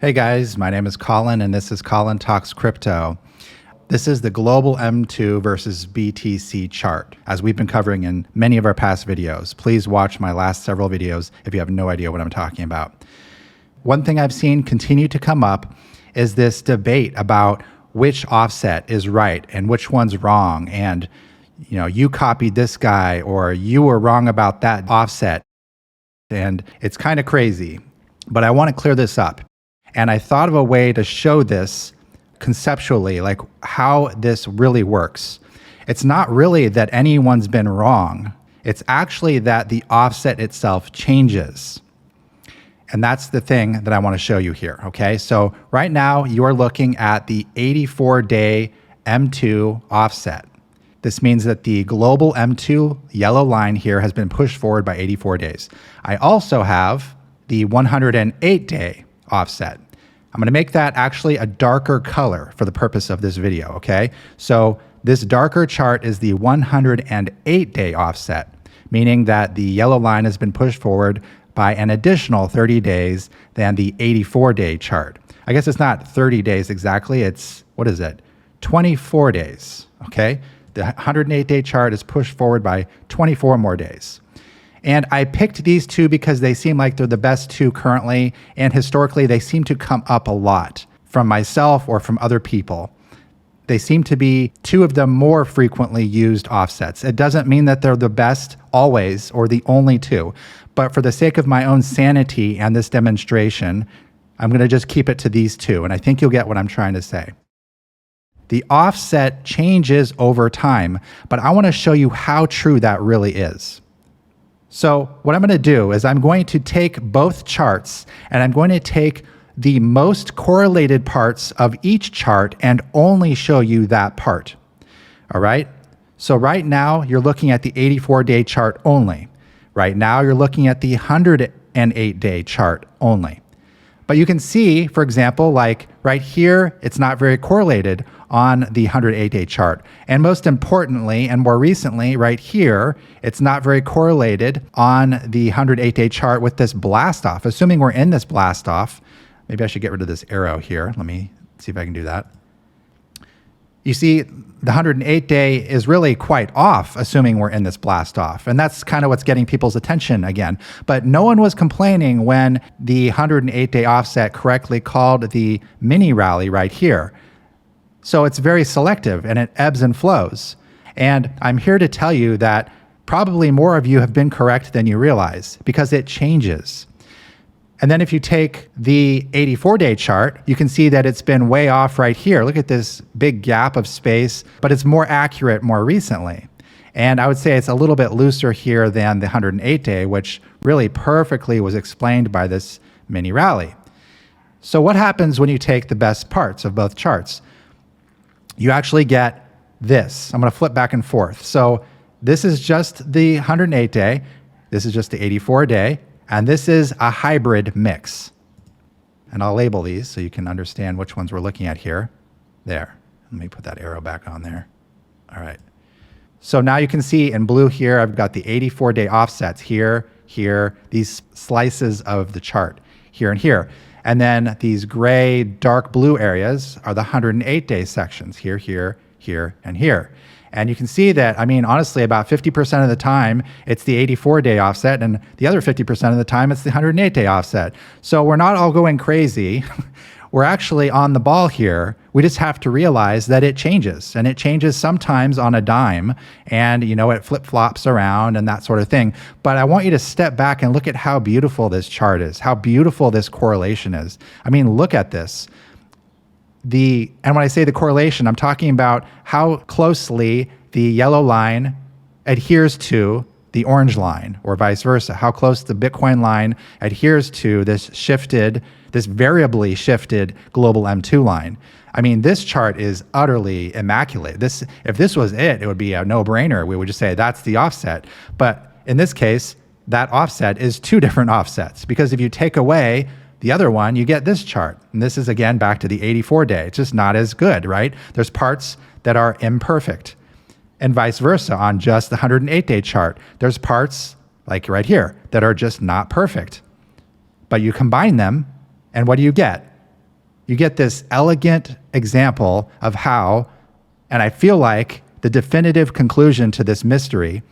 Hey guys, my name is Colin and this is Colin Talks Crypto. This is the global M2 versus BTC chart, as we've been covering in many of our past videos. Please watch my last several videos if you have no idea what I'm talking about. One thing I've seen continue to come up is this debate about which offset is right and which one's wrong. And you copied this guy or you were wrong about that offset. And it's kind of crazy, but I want to clear this up. And I thought of a way to show this conceptually, like how this really works. It's not really that anyone's been wrong. It's actually that the offset itself changes. And that's the thing that I want to show you here, okay? So right now you are looking at the 84-day M2 offset. This means that the global M2 yellow line here has been pushed forward by 84 days. I also have the 108-day offset. I'm going to make that actually a darker color for the purpose of this video, okay? So this darker chart is the 108-day offset, meaning that the yellow line has been pushed forward by an additional 30 days than the 84-day chart. I guess it's not 30 days exactly, it's, 24 days, okay? The 108-day chart is pushed forward by 24 more days. And I picked these two because they seem like they're the best two currently, and historically they seem to come up a lot from myself or from other people. They seem to be two of the more frequently used offsets. It doesn't mean that they're the best always or the only two, but for the sake of my own sanity and this demonstration, I'm going to just keep it to these two, and I think you'll get what I'm trying to say. The offset changes over time, but I want to show you how true that really is. So what I'm going to do is I'm going to take both charts and I'm going to take the most correlated parts of each chart and only show you that part. All right. So right now you're looking at the 84-day chart only. Right now you're looking at the 108-day chart only. But you can see, for example, like right here, it's not very correlated on the 108-day chart. And most importantly, and more recently, right here, it's not very correlated on the 108-day chart with this blast off. Assuming we're in this blast off, maybe I should get rid of this arrow here. Let me see if I can do that. You see, the 108-day is really quite off, assuming we're in this blast off. And that's kind of what's getting people's attention again. But no one was complaining when the 108-day offset correctly called the mini rally right here. So it's very selective and it ebbs and flows. And I'm here to tell you that probably more of you have been correct than you realize because it changes. And then if you take the 84-day chart, you can see that it's been way off right here. Look at this big gap of space, but it's more accurate more recently. And I would say it's a little bit looser here than the 108-day, which really perfectly was explained by this mini rally. So what happens when you take the best parts of both charts? You actually get this. I'm going to flip back and forth. So this is just the 108-day. This is just the 84-day. And this is a hybrid mix. And I'll label these so you can understand which ones we're looking at here. There. Let me put that arrow back on there. All right. So now you can see in blue here, I've got the 84-day offsets here, here, these slices of the chart here and here. And then these gray, dark blue areas are the 108-day sections here, here, here, and here. And you can see that, I mean, honestly, about 50% of the time, it's the 84-day offset, and the other 50% of the time, it's the 108-day offset. So we're not all going crazy. We're actually on the ball here. We just have to realize that it changes, and it changes sometimes on a dime, and it flip-flops around and that sort of thing. But I want you to step back and look at how beautiful this chart is, how beautiful this correlation is. I mean, look at this. And when I say the correlation, I'm talking about how closely the yellow line adheres to the orange line, or vice versa, how close the Bitcoin line adheres to this variably shifted global M2 line. I mean, this chart is utterly immaculate. If this was it would be a no-brainer. We would just say that's the offset. But in this case, that offset is two different offsets, because if you take away the other one, you get this chart. And this is, again, back to the 84-day. It's just not as good, right? There's parts that are imperfect. And vice versa on just the 108-day chart. There's parts, like right here, that are just not perfect. But you combine them, and what do you get? you get this elegant example of how, and I feel like the definitive conclusion to this mystery,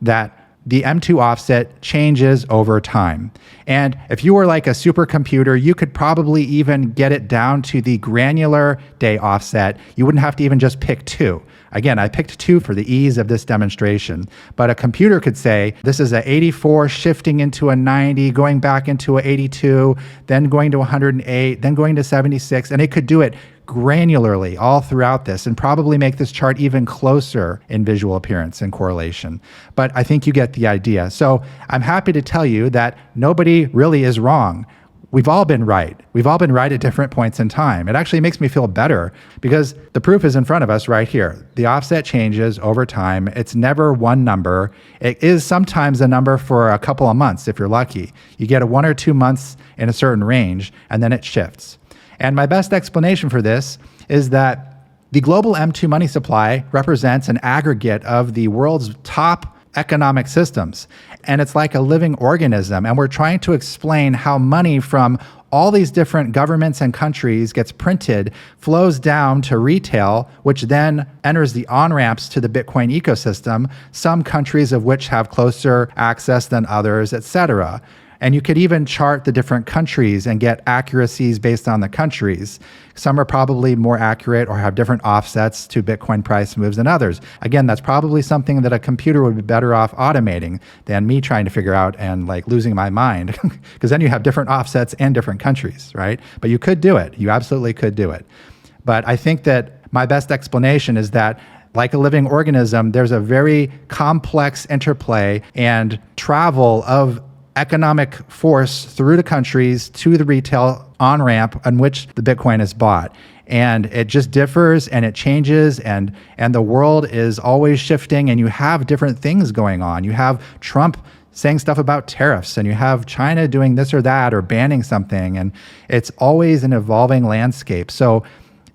that the M2 offset changes over time. And if you were like a supercomputer, you could probably even get it down to the granular day offset. You wouldn't have to even just pick 2. Again, I picked 2 for the ease of this demonstration, but a computer could say, this is a 84 shifting into a 90, going back into a 82, then going to 108, then going to 76, and it could do it granularly all throughout this and probably make this chart even closer in visual appearance and correlation. But I think you get the idea. So I'm happy to tell you that nobody really is wrong. We've all been right. We've all been right at different points in time. It actually makes me feel better because the proof is in front of us right here. The offset changes over time. It's never one number. It is sometimes a number for a couple of months if you're lucky. You get a 1 or 2 months in a certain range and then it shifts. And my best explanation for this is that the global M2 money supply represents an aggregate of the world's top economic systems. And it's like a living organism. And we're trying to explain how money from all these different governments and countries gets printed, flows down to retail, which then enters the on-ramps to the Bitcoin ecosystem, some countries of which have closer access than others, etc. And you could even chart the different countries and get accuracies based on the countries. Some are probably more accurate or have different offsets to Bitcoin price moves than others. Again, that's probably something that a computer would be better off automating than me trying to figure out and like losing my mind, because then you have different offsets and different countries, right? But you could do it. You absolutely could do it. But I think that my best explanation is that like a living organism, there's a very complex interplay and travel of economic force through the countries to the retail on-ramp on which the Bitcoin is bought. And it just differs and it changes and the world is always shifting and you have different things going on. You have Trump saying stuff about tariffs and you have China doing this or that or banning something, and it's always an evolving landscape. So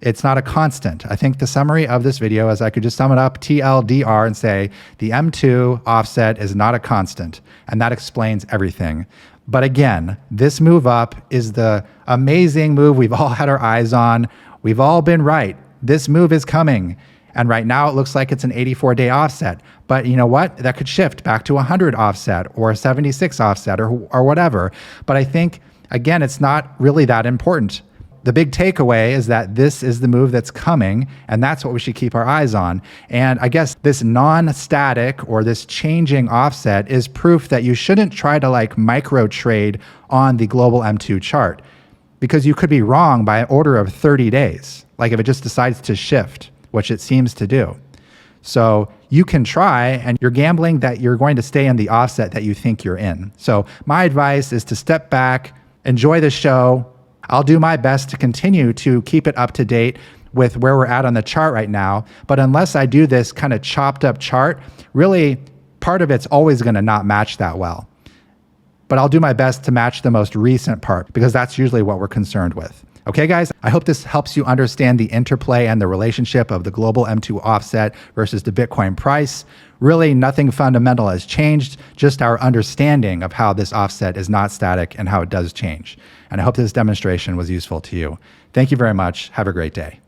it's not a constant. I think the summary of this video is I could just sum it up TLDR and say the M2 offset is not a constant, and that explains everything. But again, this move up is the amazing move we've all had our eyes on. We've all been right. This move is coming. And right now it looks like it's an 84-day offset. But you know what? That could shift back to a 100 offset or a 76 offset or whatever. But I think, again, it's not really that important. The big takeaway is that this is the move that's coming, and that's what we should keep our eyes on. And I guess this non-static or this changing offset is proof that you shouldn't try to like micro trade on the global M2 chart, because you could be wrong by an order of 30 days, like if it just decides to shift, which it seems to do. So you can try, and you're gambling that you're going to stay in the offset that you think you're in. So my advice is to step back, enjoy the show. I'll do my best to continue to keep it up to date with where we're at on the chart right now. But unless I do this kind of chopped up chart, really part of it's always going to not match that well. But I'll do my best to match the most recent part, because that's usually what we're concerned with. Okay, guys, I hope this helps you understand the interplay and the relationship of the global M2 offset versus the Bitcoin price. Really, nothing fundamental has changed, just our understanding of how this offset is not static and how it does change. And I hope this demonstration was useful to you. Thank you very much. Have a great day.